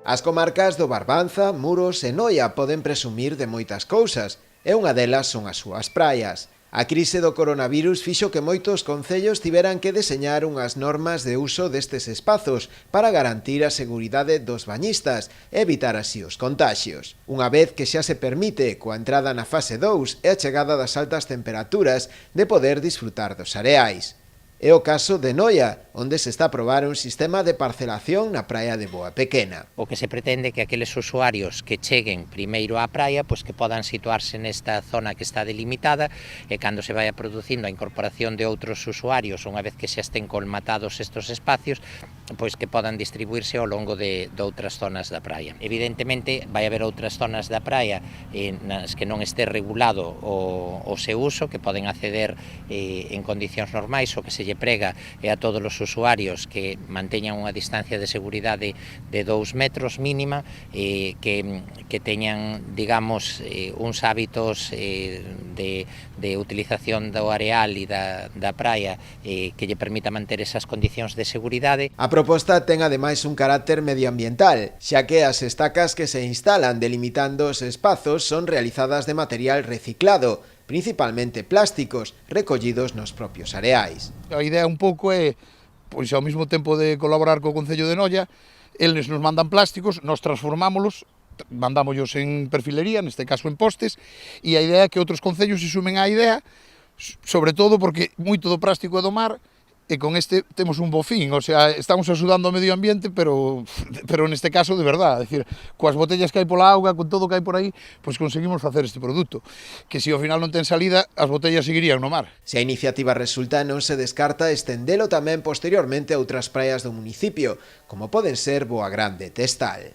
As comarcas do Barbanza, Muros e Noia poden presumir de moitas cousas, e unha delas son as súas praias. A crise do coronavirus fixo que moitos concellos tiveran que deseñar unhas normas de uso destes espazos para garantir a seguridade dos bañistas e evitar así os contaxios. Unha vez que xa se permite, coa entrada na fase 2 e a chegada das altas temperaturas, de poder disfrutar dos areais. É o caso de Noia, onde se está a probar un sistema de parcelación na praia de Boa Pequena. O que se pretende é que aqueles usuarios que cheguen primeiro á praia, pois que podan situarse nesta zona que está delimitada e cando se vaya producindo a incorporación de outros usuarios, unha vez que xa estén colmatados estes espacios, pois que podan distribuirse ao longo de outras zonas da praia. Evidentemente, vai haber outras zonas da praia nas que non este regulado o seu uso, que poden acceder en condicións normais, o que se lle prega é a todos os usuarios que manteñan unha distancia de seguridade de 2 metros mínima, que teñan, digamos, uns hábitos de utilización do areal e da praia que lle permita manter esas condicións de seguridade. A proposta ten ademais un carácter medioambiental, xa que as estacas que se instalan delimitando os espazos son realizadas de material reciclado, principalmente plásticos, recollidos nos propios areais. A idea un pouco é, pois ao mesmo tempo de colaborar co Concello de Noia, eles nos mandan plásticos, nós transformámolos, mandámoslos en perfilería, neste caso en postes, e a idea é que outros concellos se sumen á idea, sobre todo porque moito do plástico é do mar, e con este temos un bo fin, o sea, estamos axudando ao medio ambiente, pero neste caso de verdade, é dicir, coas botellas que hai pola auga, con todo o que hai por aí, pois conseguimos facer este produto, que se ao final non ten salida, as botellas seguirían no mar. Se a iniciativa resulta, non se descarta estendelo tamén posteriormente a outras praias do municipio, como poden ser Boa Grande e Testal.